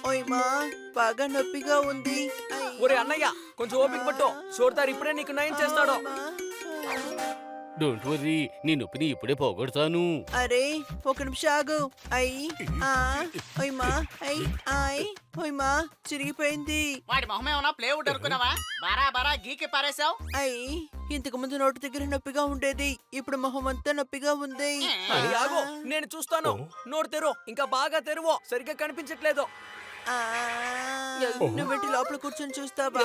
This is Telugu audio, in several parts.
ఓయమ్మా బాగా నొప్పిగా ఉంది. ఒరే అన్నయ్య, కొంచెం ఓపిక పట్టు. చూడతారు ఇప్పుడే నీకు నయం చేస్తాడు. డోంట్ వర్రీ, నీ నొప్పిని ఇప్పుడే పోగొడతాను. అరే ఒక నిమిషం ఆగు. ఓయమ్మా ఓయమ్మా చిరిగిపోయింది. వాడి మొహం ఏమన్నా ప్లేవుడ్ అనుకున్నావా? బారా బారా గీకి పారేసావు. ఇంతకు ముందు నోటి దగ్గర నొప్పిగా ఉండేది, ఇప్పుడు మొహం అంతా నొప్పిగా ఉంది. అది ఆగు, నేను చూస్తాను. నోరు తెరు, ఇంకా బాగా తెరువు. సరిగ్గా కనిపించట్లేదు. నువ్వేంటి లోపల కూర్చొని చూస్తావా?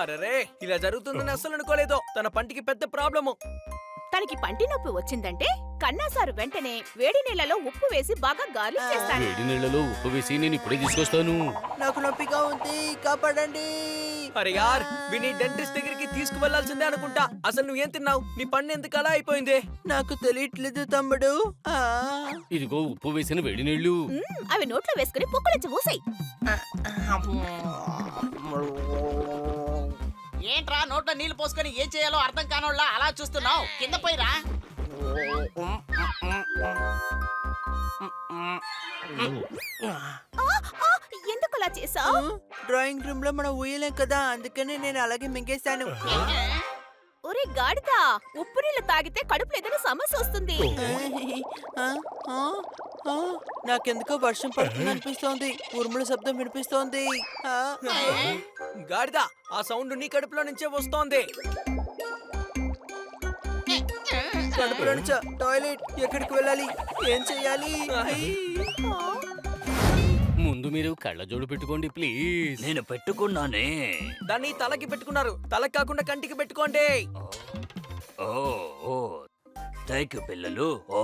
అరే ఇలా జరుగుతుందని అస్సలు అనుకోలేదు. తన పంటికి పెద్ద ప్రాబ్లము. తనకి పంటి నొప్పి వచ్చిందంటే కన్నాసారు వెంటనే వేడి నీళ్ళలో ఉప్పు వేసి బాగా గార్లిక్ చేస్తాను. వేడి నీళ్ళలో ఉప్పు వేసి నేను ఇప్పుడే తీసుకొస్తాను. నాకు నొప్పిగా ఉంది, కాపాడండి. అరే యార్, విని డెంటిస్ట్ దగ్గరికి తీసుకువెళ్లాల్సిందే అనుకుంటా. అసలు నువ్వేం తిన్నావు? నీ పన్ను ఎందుకు అలా అయిపోయింది? నాకు తెలియట్లేదు తమ్ముడు. ఇదిగో ఉప్పు వేసిన వేడి నీళ్లు. అవి నోట్లో వేసుకుని పొక్కులించి ఊసాయి. ఏంట్రా నోట్లో నీళ్లు పోసుకొని ఏం చేయాలో అర్థం కానోళ్ళ అలా చూస్తున్నావు? కింద పోయిరా. ఎందుకు అలా చేసావు? డ్రాయింగ్ రూమ్ లో మనం ఊయలేం కదా, అందుకని నేను అలాగే మింగేశాను. ఒరే గాడిదా, ఉప్పు నీళ్ళు తాగితే కడుపులో ఏదైనా సమస్య వస్తుంది. నాకెందుకో వర్షం పడుతుంది అనిపిస్తోంది, ఉరుముల శబ్దం వినిపిస్తోంది. గాడిదా, ఆ సౌండ్ నీ కడుపులో నుంచే వస్తోంది. కడుపులో నుంచా? టాయిలెట్ ఎక్కడికి వెళ్ళాలి? ఏం చెయ్యాలి? ముందు మీరు కళ్ళజోడు పెట్టుకోండి ప్లీజ్. నేను పెట్టుకున్నానే. దాన్ని తలకి పెట్టుకున్నారు, తలకి కాకుండా కంటికి పెట్టుకోండి. ఓ థ్యాంక్ యూ పిల్లలు. ఓ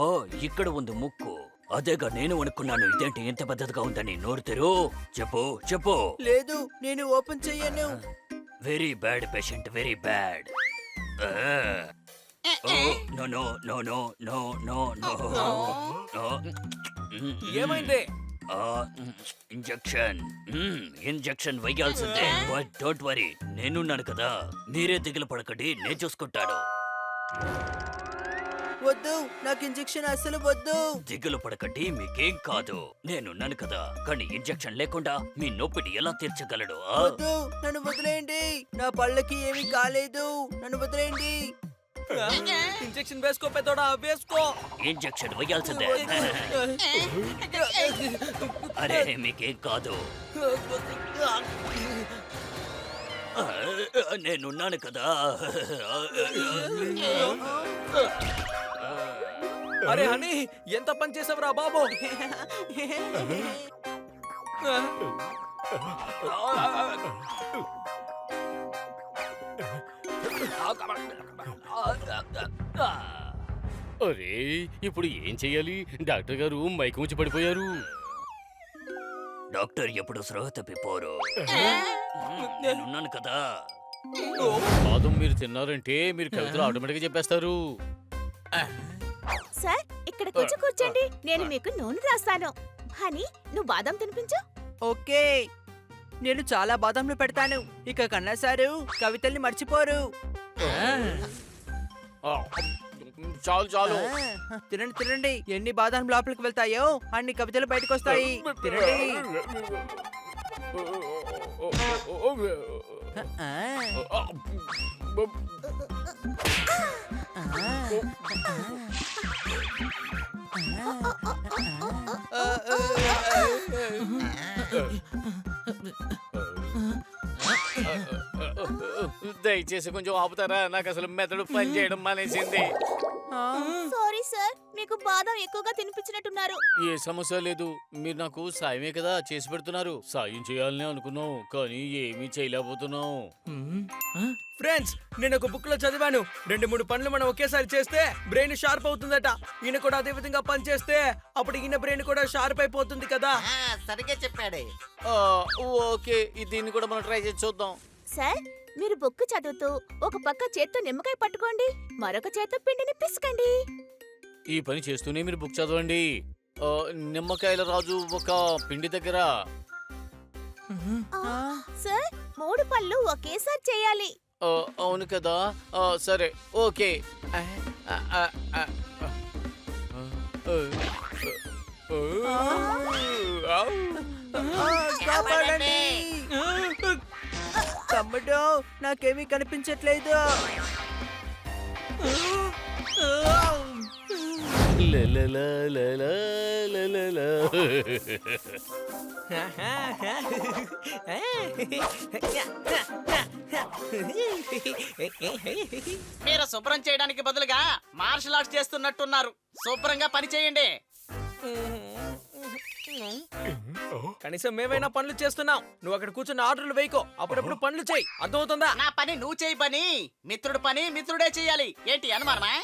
ఇక్కడ ఉంది ముక్కు. అదేగా నేను అనుకున్నాను, ఇదేంటి ఎంత పెద్దదిగా ఉందని. నోరు తెరు, చెప్పు చెప్పు. లేదు, నేను ఓపెన్ చెయ్యను. Very bad patient, very bad. No no no no no no no. ఏమైంది? ఇంజెక్షన్ వెయ్యాల్సిందే. బట్ డోంట్ వరీ, నేనున్నాను కదా. మీరే దిగులు పడకండి, నేను చూసుకుంటాను. వద్దు, నాకు ఇంజెక్షన్ అస్సలు వద్దు. దిగులు పడకండి, మీకేం కాదు. నేనున్నాను కదా. కానీ ఇంజెక్షన్ లేకుండా మీ నొప్పిని ఎలా తీర్చగలడు? వద్దు, నన్ను వదిలేయండి. నా పళ్ళకి ఏమీ కాలేదు, నన్ను వదిలేయండి. ఇంజెక్షన్ వేసుకో పెద్దోడా, వేసుకో. ఇంజెక్షన్ వెయ్యాల్సిందే. అరే మీకేం కాదు, నేనున్నాను కదా. అరే హనీ, ఎంత పని చేసావురా బాబు. అరే ఇప్పుడు ఏం చెయ్యాలి? డాక్టర్ గారు మైకం వచ్చి పడిపోయారు. డాక్టర్ ఎప్పుడు స్పృహ తప్పిపోరు. నేనున్నాను కదా. బాదం మీరు తిన్నారంటే మీరు కవితలు ఆటోమేటిక్ గా చెప్పేస్తారు. సార్ ఇక్కడికి వచ్చి కూర్చోండి, నేను మీకు నూనె రాస్తాను. హనీ, నువ్వు బాదం తినిపించు. ఓకే, నేను చాలా బాదంలు పెడతాను. ఇక కన్నా సారు కవితల్ని మర్చిపోరు. చాలు చాలు. తినండి తినండి, ఎన్ని బాదాం లోపలికి వెళ్తాయో అన్ని కవితలు బయటకు వస్తాయి. తినండి. దయచేసి కొంచెం ఆపుతారా? నాకు అసలు మెదడు పని చేయడం మానేసింది. సారీ సార్, మీకు బాదం ఎక్కువగా తినిపించినట్టున్నారు. ఏ సమస్య లేదు, మీరు నాకు సాయమే కదా చేసి పెడుతున్నారు. సాయం చేయాలని అనుకున్నాం కానీ ఏమీ చేయలేకపోతున్నాం. ఫ్రెండ్స్, నేను ఒక బుక్ లో చదివాను, 2-3 పనులు మనం ఒకేసారి చేస్తే బ్రెయిన్ షార్ప్ అవుతుందట. ఈయన కూడా అదే విధంగా పని చేస్తే అప్పుడు ఈయన బ్రెయిన్ కూడా షార్ప్ అయిపోతుంది కదా. సరిగ్గా చెప్పాడే. ఓకే, దీన్ని కూడా మనం ట్రై చేసి చూద్దాం. సార్, మీరు బుక్ చదువుతూ ఒక పక్క చేత్తో నిమ్మకాయ పట్టుకోండి, మరొక చేత్తో పిండిని పిసకండి. ఈ పని చేస్తూనే మీరు బుక్ చదవండి. నిమ్మకాయల రాజు ఒక పిండి దగ్గర. సార్, 3 పళ్ళు ఒకేసారి చేయాలి. అవును కదా, సరే ఓకే. నాకేమీ కనిపించట్లేదు. మీరు శుభ్రం చేయడానికి బదులుగా మార్షల్ ఆర్ట్స్ చేస్తున్నట్టున్నారు. శుభ్రంగా పని చేయండి. కనీసం మేమైనా పనులు చేస్తున్నాం. నువ్వు అక్కడ కూర్చుని ఆర్డర్లు వేయకో. అప్పుడప్పుడు పనులు చేయి. అర్థమవుతుందా? నా పని నువ్వు చేయి పని. మిత్రుడు పని మిత్రుడే చెయ్యాలి. ఏంటి అనుమానమా?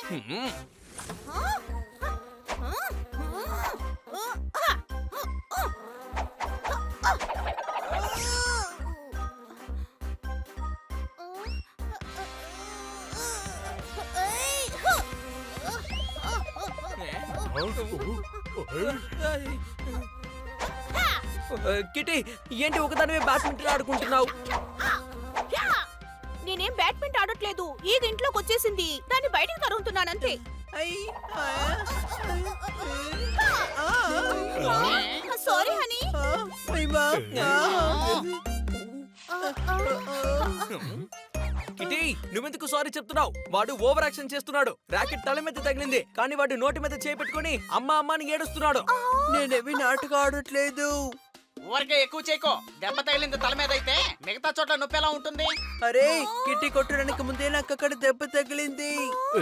కిటి, ఏంటి ఒకదానివే బ్యాడ్మింటన్ ఆడుకుంటున్నావు? నేనేం బ్యాడ్మింటన్ ఆడట్లేదు. ఈ ఇంట్లోకి వచ్చేసింది. దాన్ని బయటకు తరుగుతున్నానంతే. Sorry honey. కిటి, నువ్వెందుకు సారీ చెప్తున్నావు? వాడు ఓవర్ యాక్షన్ చేస్తున్నాడు. రాకెట్ తల మీద తగిలింది, కానీ వాడు నోటి మీద చేపెట్టుకుని అమ్మ అమ్మ అని ఏడుస్తున్నాడు. నేనేమి నాటకం ఆడట్లేదు. ఊరికే ఎక్కువ చేయకో. దెబ్బ తగిలింది తల మీద అయితే మిగతా చోట్ల నొప్పి ఎలా ఉంటుంది? అరే, కిట్టి కొట్టడానికి ముందే నాకు అక్కడ దెబ్బ తగిలింది.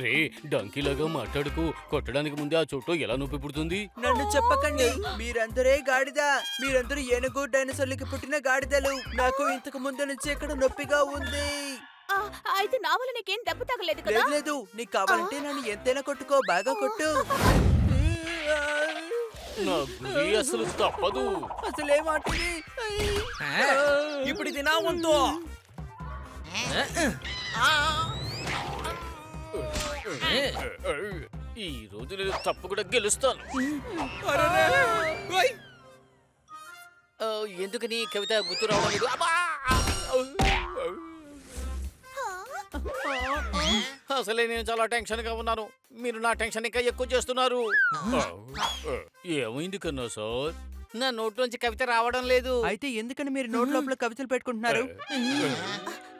రే డంకీలాగా మాట్లాడుకు. కొట్టడానికి ముందే ఆ చోటు ఎలా నొప్పి పుడుతుంది? నన్ను చెప్పకండి. మీరందరే గాడిద. మీరందరూ ఏనుగు డైనోసార్లకి పుట్టిన గాడిదలు. నాకు ఇంతకు ముందు నుంచి ఇక్కడ నొప్పిగా ఉంది. అయితే నా వల్ల నీకేం దెబ్బ తగలేదు కదా? లేదు, నీకు కావాలంటే నన్ను ఎంతైనా కొట్టుకో. బాగా కొట్టు. నా గురి అసలు తప్పదు. అసలేమాటిది? ఇప్పుడు ఇది నా వంతు. ఈ రోజు నేను తప్పకుండా గెలుస్తాను. ఎందుకని కవిత గుర్తు రావడం లేదు? అబ్బా! అసలే నేను చాలా టెన్షన్ గా ఉన్నాను. మీరు నా టెన్షన్ ఇంకా ఎక్కువ చేస్తున్నారు. ఏమైంది కన్నా సార్? నా నోట్లోంచి కవిత రావడం లేదు. అయితే ఎందుకని మీరు నోట్ లోపల కవితలు పెట్టుకుంటున్నారు?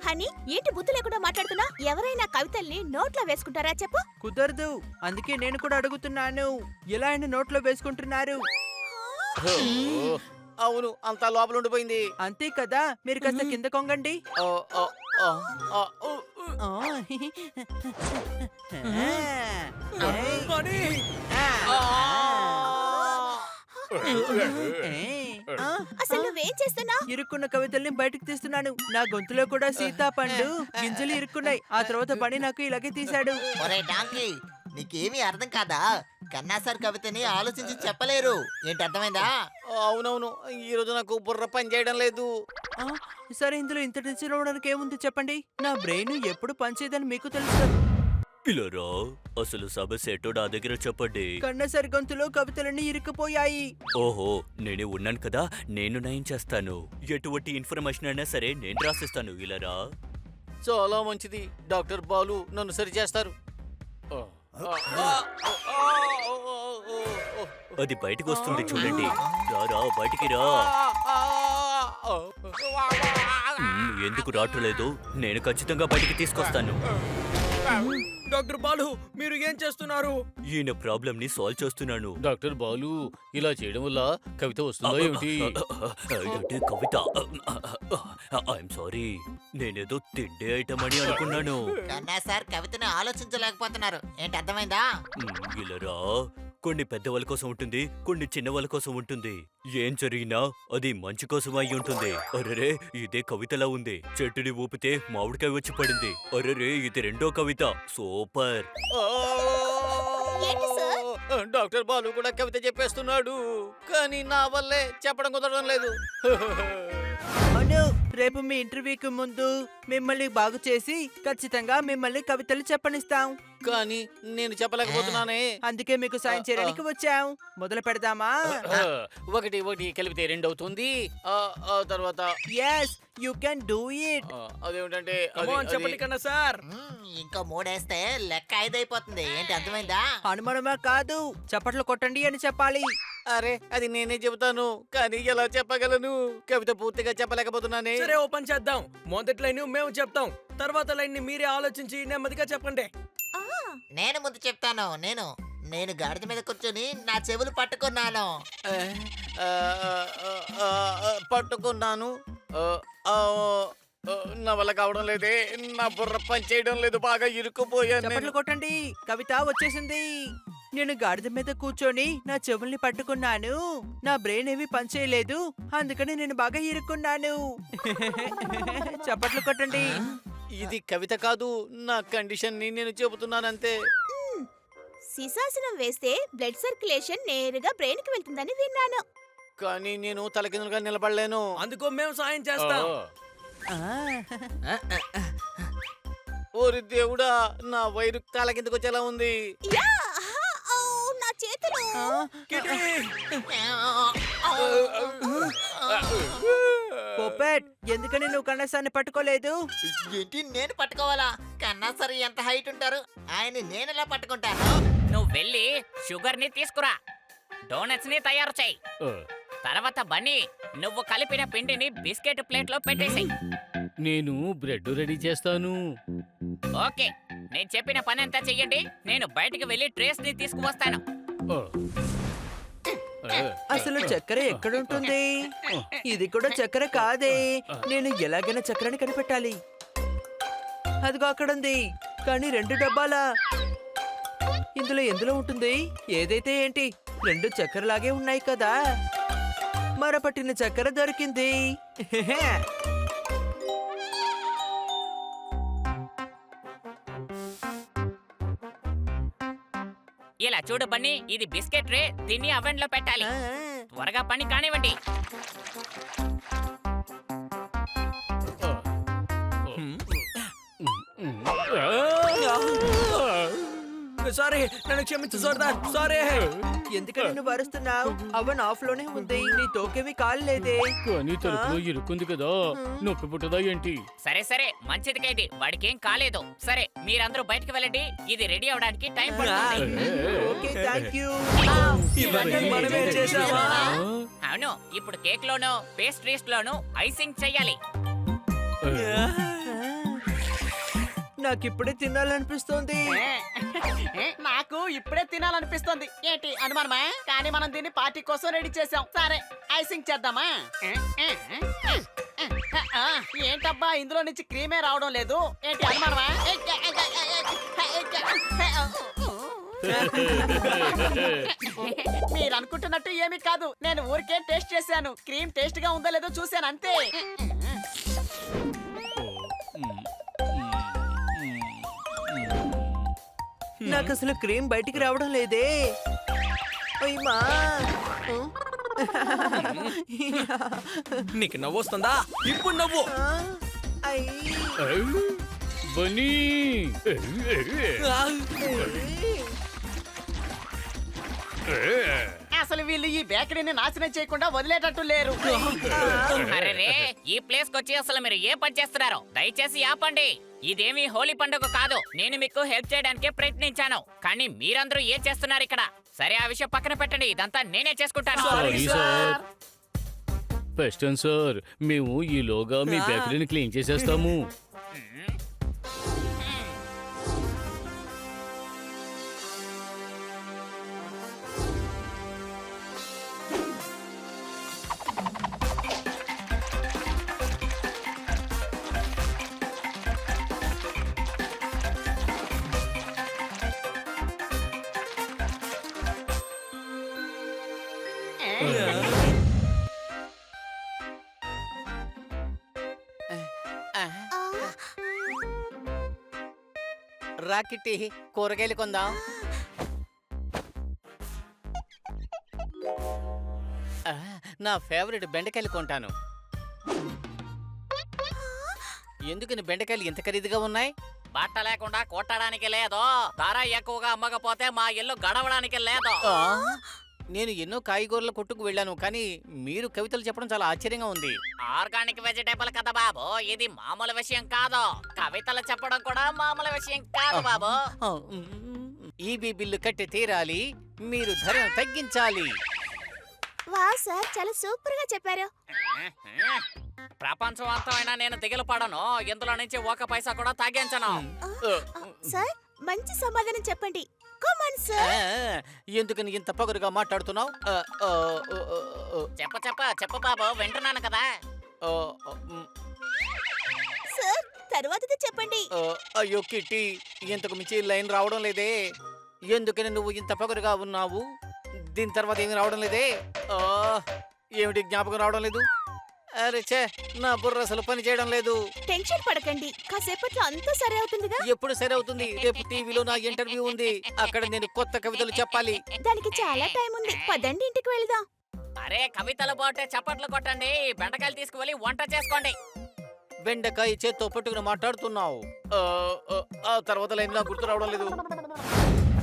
హనీ, ఏంటి బుద్ధి లేకుండా మాట్లాడుతున్నా? ఎవరైనా కవితల్ని నోట్లో వేసుకుంటారా చెప్పు? కుదరదు. అందుకే నేను కూడా అడుగుతున్నాను. ఎలా ఆయన నోట్లో వేసుకుంటున్నారు? అవును, అంతా లోపల ఉండిపోయింది. అంతే కదా. మీరు కాస్త కింద కొంగండి. అసలు నువ్వేం చేస్తున్నా? ఇరుక్కున్న కవితల్ని బయటకు తీస్తున్నాను. నా గొంతులో కూడా సీతాపండు గింజలు ఇరుక్కున్నాయి. ఆ తర్వాత పని నాకు ఇలాగే తీశాడు. ఒరే డాంకీ, నీకేమీ అర్థం కాదా? కన్నా సార్ కవితని ఆలోచించి చెప్పలేరు. ఏంటి అర్థమైందా? అవునవును, ఈ రోజు నాకు బుర్ర పని చేయడం లేదు. సరే, ఇందులో ఇంత టెన్షన్ అవ్వడానికి ఏముంది చెప్పండి. నా బ్రెయిన్ ఎప్పుడు పనిచేయదని మీకు తెలుసు. ఇలారా, అసలు సమస్య ఏంటో నా దగ్గర చెప్పండి. కన్నసరి గొంతులో కవితలన్నీ ఇరుక్కుపోయాయి. ఓహో, నేనే ఉన్నాను కదా, నేను నయం చేస్తాను. ఎటువంటి ఇన్ఫర్మేషన్ అయినా సరే నేను రాసిస్తాను. ఇలారా. చాలా మంచిది. డాక్టర్ బాలు నన్ను సరి చేస్తారు. అది బయటకు వస్తుంది చూడండి. రారా, బయటికి రా. ఎందుకు రావట్లేదు? నేను ఖచ్చితంగా బయటికి తీసుకొస్తాను. డాక్టర్ బాలు, మీరు ఏం చేస్తున్నారు? ఈయన ప్రాబ్లం ని సాల్వ్ చేస్తున్నాను. డాక్టర్ బాలు, ఇలా చేయడం వల్ల కవిత వస్తుందా ఏమిటి? ఏంటి కవిత? ఐఎమ్ సారీ, నేనేదో తిండి ఐటమ్ అని అనుకున్నాను. కన్నా సార్ కవితని ఆలోచించలేకపోతున్నారు. ఏంటి అర్థమైందా? ఇలారా, కొన్ని పెద్దవాళ్ళ కోసం ఉంటుంది, కొన్ని చిన్న వాళ్ళ కోసం ఉంటుంది. ఏం జరిగినా అది మంచి కోసం అయి ఉంటుంది. అరెరే, ఇదే కవితలా ఉంది. చెట్టుని ఊపితే మామిడికాయ వచ్చి పడింది. అరెరే, ఇది రెండో కవిత. సూపర్. ఏంటి సార్? డాక్టర్ బాలు కూడా కవిత చెప్పేస్తున్నాడు, కానీ నా వల్లే చెప్పడం కుదరడం లేదు. అవును, రేపు మీ ఇంటర్వ్యూకి ముందు మిమ్మల్ని బాగు చేసి ఖచ్చితంగా మిమ్మల్ని కవితలు చెప్పనిస్తాం. కానీ నేను చెప్పలేకపోతున్నానే. అందుకే మీకు సాయం చేయడానికి వచ్చాం. మొదలు పెడదామా? ఒకటి ఒకటి కలిపితే 2 అవుతుంది. ఆ తర్వాత yes, you can do it. అదేమిటంటే Come on, చెప్పండి కన్నా సార్. ఇంకా 3 వేస్తే లెక్క 5 అయిపోతుంది. ఏంటి అర్థమైందా? అనుమానమా కాదు, చప్పట్లు కొట్టండి అని చెప్పాలి. అరే, అది నేనే చెబుతాను, కానీ ఎలా చెప్పగలను? కవిత పూర్తిగా చెప్పలేకపోతున్నానే. సరే, ఓపెన్ చేద్దాం. మొదటి లైన్ మేము చెప్తాం, తర్వాత లైన్ ని మీరే ఆలోచించి నెమ్మదిగా చెప్పండి. నేను ముందు చెప్తాను. నేను గాడిద మీద కూర్చొని నా చెవులు పట్టుకున్నాను. పట్టుకున్నాను. నా వల్ల కావడం లేదే, నా బుర్ర పని చేయడం లేదు, బాగా ఇరుక్కుపోయాను నేను. చప్పట్లు కొట్టండి, కవిత వచ్చేసింది. నేను గాడిద మీద కూర్చొని నా చెవుల్ని పట్టుకున్నాను. నా బ్రెయిన్ ఏవి పనిచేయలేదు, అందుకని నేను బాగా ఇరుక్కున్నాను. చప్పట్లు కొట్టండి. ఇది కవిత కాదు, నా కండిషన్ ని నేను చెబుతున్నానంతే. శిశాసనం వేస్తే బ్లడ్ సర్క్యులేషన్ నేరుగా బ్రెయిన్ కి వెళ్తుందని విన్నాను. కానీ నేను తలకిందులుగా నిలబడలేను. అందుకో మేము సాయం చేస్తాం. ఆ, ఓరి దేవుడా, నా వైరు తల కిందకు వచ్చేలా ఉంది. యా! ఓ, నా చేతులు. ఆ, కిటి! పొప్పెట్, ఎందుకని నువ్వు కన్నసాన్ని పట్టుకోలేదు? ఏంటి నేను పట్టుకోవాలా? కన్నా సరే ఎంత హైట్ ఉంటారు, ఆయన నేను ఎలా పట్టుకుంటాను? నువ్వు వెళ్ళి షుగర్ ని తీసుకురా, డోనట్స్ ని తయారు చేయి. తర్వాత బన్నీ, నువ్వు కలిపిన పిండిని బిస్కెట్ ప్లేట్ లో పెట్టేసి. నేను బ్రెడ్ రెడీ చేస్తాను. ఓకే, నేను చెప్పిన పని అంతా చెయ్యండి. నేను బయటికి వెళ్ళి ట్రేస్ ని తీసుకువస్తాను. అసలు చక్కెర ఎక్కడుంటుంది? ఇది కూడా చక్కెర కాదే. నేను ఎలాగైనా చక్కెరని కనిపెట్టాలి. అదిగో అక్కడుంది, కానీ 2 డబ్బాలా. ఎందులో ఉంటుంది? ఏదైతే ఏంటి, 2 చక్కెరలాగే ఉన్నాయి కదా. మరపట్టిన చక్కెర దొరికింది. ఇలా చూడు బన్నీ, ఇది బిస్కెట్ ట్రే, దీన్ని అవెన్ లో పెట్టాలి. త్వరగా పని కానివ్వండి. సారీ, నన్ను క్షమించు సర్దార్. సారీ. ఎందుకని నువ్వు అరుస్తున్నావు? అవన్ ఆఫ్ లోనే ఉంది, నీ తోకేమి కాలేదే. కానీ తలుపులో ఇరుక్కుంది కదా, నొప్పి పుట్టదా ఏంటి? సరే సరే, మంచిదిగా ఇది, వాడికేం కాలేదు. సరే, మీరందరూ బయటికి వెళ్ళండి, ఇది రెడీ అవడానికి టైం పడుతుంది. Okay, thank you. ఇవన్నీ మనమే చేసావా? అవును, ఇప్పుడు కేక్ లోను పేస్ట్రీస్ లోను ఐసింగ్ చెయ్యాలి. నాకిప్పుడే తినాలనిపిస్తోంది. నాకు ఇప్పుడే తినాలనిపిస్తుంది. ఏంటి అనుమానమా? కానీ మనం దీన్ని పార్టీ కోసం రెడీ చేసాం. సరే, ఐసింగ్ చేద్దామా? ఏంటబ్బా, ఇందులో నుంచి క్రీమే రావడం లేదు. ఏంటి అనుమానమా? మీరు అనుకుంటున్నట్టు ఏమీ కాదు, నేను ఊరికే టేస్ట్ చేశాను. క్రీమ్ టేస్ట్ గా ఉందో లేదో చూశాను అంతే. నాకు అసలు క్రీమ్ బయటికి రావడం లేదే. అయ్యమా. నీకు నవ్వు వస్తుందా? ఇప్పుడు నవ్వు. బన్నీ, అసలు వీళ్ళు ఈ బేకరీని నాశనం చేయకుండా వదిలేటట్టు లేరు. అరే, ఈ ప్లేస్ కొచ్చి అసలు మీరు ఏ పని చేస్తున్నారు? దయచేసి ఆపండి. ఇదేమీ హోలీ పండుగ కాదు. నేను మీకు హెల్ప్ చేయడానికే ప్రయత్నించాను, కానీ మీరందరూ ఏం చేస్తున్నారు ఇక్కడ? సరే, ఆ విషయం పక్కన పెట్టండి, ఇదంతా నేనే చేసుకుంటాను. Sorry sir. పెస్టన్ సార్, మేము ఈలోగా మీ బేకరీని క్లీన్ చేసేస్తాము. రాకిట్టి, కూరగాయలు కొందాం. నా ఫేవరెట్ బెండకాయలు కొంటాను. ఎందుకని బెండకాయలు ఇంత ఖరీదుగా ఉన్నాయి? బట్ట లేకుండా కొట్టడానికి లేదు, ధర ఎక్కువగా అమ్మకపోతే మా ఇల్లు గడవడానికి లేదు. నేను ఎన్నో కాయగూరల కొట్టుకు వెళ్ళాను, కానీ మీరు కవితలు చెప్పడం చాలా ఆశ్చర్యంగా ఉంది. ఆర్గానిక్ వెజిటేబుల్ కదా బాబు, ఇది మామూలు విషయం కాదు. కవితలు చెప్పడం కూడా మామూలు విషయం కాదు బాబు. ఈబీ బిల్లు కట్టి తీరాలి, మీరు ధరను తగ్గించాలి. వావ్ సార్, చాలా సూపర్ గా చెప్పారు. ప్రపంచం అంతమైనా నేను దిగులు పడను. ఇందులో నుంచి ఒక పైసా కూడా తగ్గించను. సార్, మంచి సమాధానం చెప్పండి. Come on sir. ఎందుకని ఇంత పొగరుగా మాట్లాడుతున్నావు? చెప్పు బాబు, వింటున్నాను కదా. సార్, తర్వాతది చెప్పండి. అయ్యో కిట్టి, ఇంతకు మించి లైన్ రావడం లేదే. ఎందుకని నువ్వు ఇంత పొగరుగా ఉన్నావు? దీని తర్వాత ఏమి రావడం లేదే. ఏమిటి జ్ఞాపకం రావడం లేదు? అరే చే, నా బుర్ర అసలు పని చేయడం లేదు. టెన్షన్ పడకండి, కాసేపట్లో అంతా సరే అవుతుందిగా. ఎప్పుడు సరే అవుతుంది? రేపు టీవీలో నా ఇంటర్వ్యూ ఉంది. అక్కడ నేను కొత్త కవితలు చెప్పాలి. దానికి చాలా టైం ఉంది. పదండి, ఇంటికి వెళ్దాం. అరే, కవితలు పోతే చప్పట్లు కొట్టండి. బెండకాయలు తీసుకువెళ్ళి వంట చేసుకోండి. బెండకాయ చేత్తో పట్టుకుని మాట్లాడుతున్నావు. ఆ తర్వాత లైన్ నాకు గుర్తు రావడం లేదు.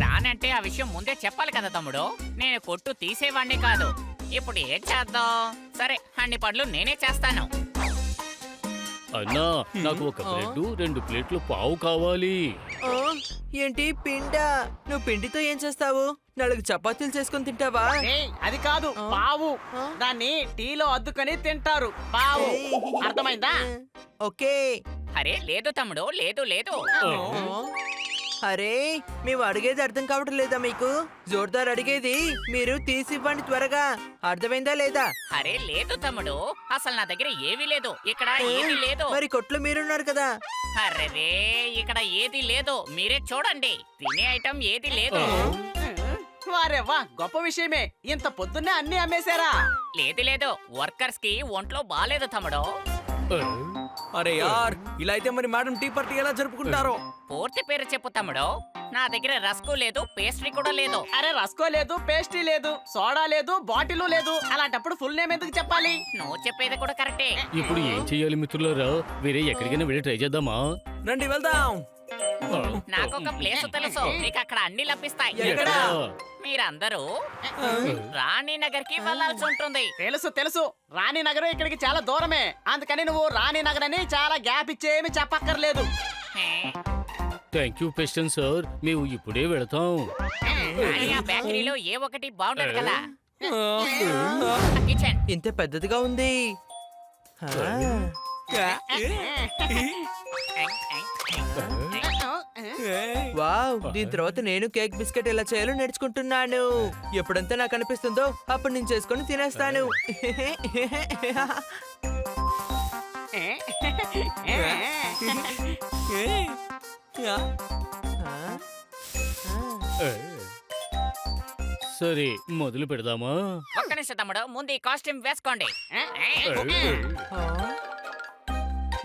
రానంటే ఆ విషయం ముందే చెప్పాలి కదా తమ్ముడు. నేను కొట్టు తీసేవాణ్ణి కాదు. ఇప్పుడు ఏం చేద్దాం? సరే, అన్ని పనులు నేనే చేస్తాను. అన్నా, నాకు ఒక బ్రెడ్ 2 ప్లేట్లు పావు కావాలి. ఆ, ఏంటి పిండా? నువ్వు పిండితో ఏం చేస్తావు? 4 చపాతీలు చేసుకొని తింటావా? ఏయ్, అది కాదు, పావు. దాన్ని టీలో అద్దుకొని తింటారు. పావు. అర్థమైందా? ఓకే. అరే లేదు తమ్ముడు, లేదు లేదు. అరే, మేము అడిగేది అర్థం కావటం లేదా మీకు? జోర్దార్ అడిగేది మీరు తీసివ్వండి త్వరగా. అర్థమైందా లేదా? అరే లేదు తమ్ముడు, అసలు నా దగ్గర ఏమీ లేదు. ఇక్కడ ఏమీ లేదు. మరి కొట్లో మీరున్నారు కదా. అరే, ఇక్కడ ఏది లేదు. మీరే చూడండి. తినే ఐటమ్ ఏది లేదు. వారే వా, గొప్ప విషయమే. ఇంత పొద్దున్నే అన్ని అమ్మేశారా? లేదు లేదు, వర్కర్స్ కి ఒంట్లో బాలేదు తమ్ముడు. అరే యార్, ఇలా అయితే మరి మేడం టీ పార్టీ ఎలా జరుపుకుంటారో? పూర్తి పేరు చెప్పు తమ్ముడు. నా దగ్గర రస్కు లేదు, పేస్ట్రీ కూడా లేదు. అరే, రస్కో లేదు, పేస్ట్రీ లేదు, సోడా లేదు, బాటిల్ లేదు. అలాంటప్పుడు ఫుల్ నేమ్ ఎందుకు చెప్పాలి? నువ్వు చెప్పేది కూడా కరెక్టే. ఇప్పుడు ఏం చెయ్యాలి మిత్రులారా? వేరే ఎక్కడికైనా వెళ్ళి ట్రై చేద్దామా? రండి వెళ్దాం. నాకు ఒక ప్లేస్ తెలుసు, మీకు అక్కడ అన్ని లభిస్తాయి. ఎక్కడ? మీరందరూ రాణీనగర్ కి వెళ్లాల్సి ఉంటుంది. తెలుసు తెలుసు, రాణీనగర్ ఇక్కడికి చాలా దూరమే. అందుకని నువ్వు రాణీనగర్ అని చాలా గ్యాప్ ఇచ్చేమి చెప్పక్కర్లేదు. థ్యాంక్ యూ పెస్టన్ సార్, మేము ఇప్పుడే వెళతాం. కానీ ఆ బేకరీలో ఏ ఒకటి బాగుండదు కదా. కిచెన్ ఇంత పెద్దదిగా ఉంది. వావ్, దీని తర్వాత నేను కేక్ బిస్కెట్ ఎలా చేయాలో నేర్చుకుంటున్నాను. ఎప్పుడంతా నాకు అనిపిస్తుందో అప్పుడు నేను చేసుకొని తినేస్తాను. సరే, మొదలు పెడదామా? ఒక్క నిమిషం తమ్ముడు, ముందు ఈ కాస్ట్యూమ్ వేసుకోండి.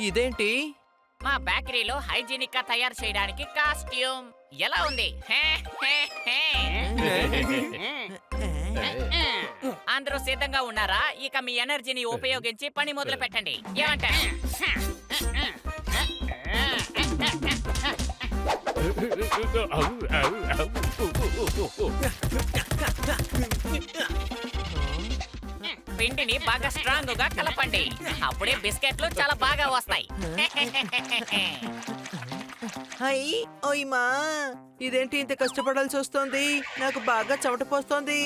ఇదేంటి? మా బేకరీలో హైజీనిక్ గా తయారు చేయడానికి కాస్ట్యూమ్ ఎలా ఉంది? అందరూ సిద్ధంగా ఉన్నారా? ఇక మీ ఎనర్జీని ఉపయోగించి పని మొదలు పెట్టండి. ఏమంటారు? పిండిని బాగా స్ట్రాంగ్ గా కలపండి. అప్పుడే బిస్కెట్లు చాలా బాగా వస్తాయి. హై ఓయ్మా, ఇదేంటి ఇంత కష్టపడాల్సి వస్తుంది? నాకు బాగా చెమట పోస్తోంది.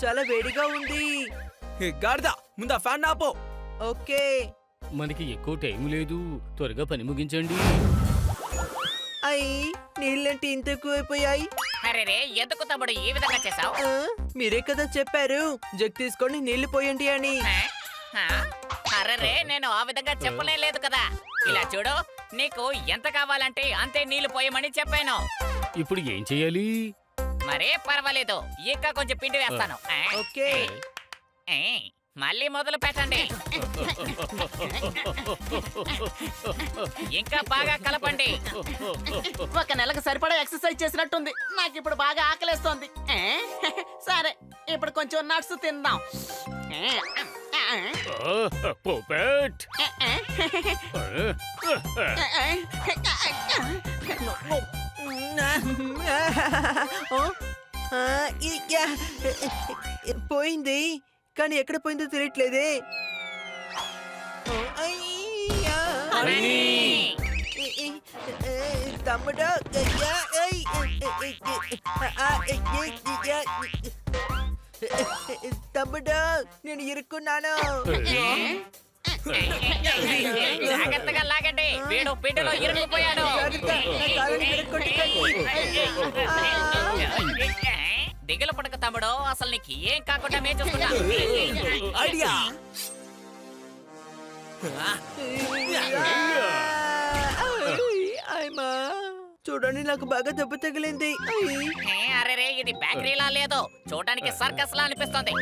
చాలా వేడిగా ఉంది. గాడిద, ముందు ఆ ఫ్యాన్ ఆపో. ఓకే. మనకి ఎక్కువ టైం లేదు, త్వరగా పని ముగించండి. అయ్యి, నీళ్ళంటే ఇంత ఎక్కువైపోయాయి. అరే, ఎందుకు తమ్ముడు ఈ విధంగా చేసావు? మీరే కదా చెప్పారు జగ్ తీసుకొని నీళ్లు పోయండి అని. అరే, నేను ఆ విధంగా చెప్పలే లేదు కదా. ఇలా చూడు, నీకు ఎంత కావాలంటే అంతే నీళ్లు పోయమని చెప్పాను. ఇప్పుడు ఏం చెయ్యాలి? మరే పర్వాలేదు, ఇంకా కొంచెం పిండి వేస్తాను. ఓకే. మళ్ళీ మొదలు పెట్టండి. ఇంకా బాగా కలపండి. ఒక నెలకు సరిపడా ఎక్సర్సైజ్ చేసినట్టుంది. నాకు ఇప్పుడు బాగా ఆకలేస్తోంది. సరే, ఇప్పుడు కొంచెం నట్స్ తిందాం. పోపెట్. పోయింది, కానీ ఎక్కడ పోయిందో తెలియట్లేదే. అయ్యా. తమ్ముడు, తమ్ముడు, నేను ఇరుక్కున్నాను. జాగ్రత్తగా లాగండి, వీడు పిట్టలో ఇరుక్కుపోయాడు. జాగ్రత్త, నా కాళ్ళని విరగ్గొట్టకండి. దిగులు పడక తమ్ముడు, అసలు నీకు ఏం కాకుండా మే చూసుకుంటా. ఐడియా. అయ్యమ్మా, చూడండి, నాకు బాగా దెబ్బ తగిలింది. అరే ఇది బేకరీలా లేదు, చూడడానికి సర్కస్ లా అనిపిస్తుంది.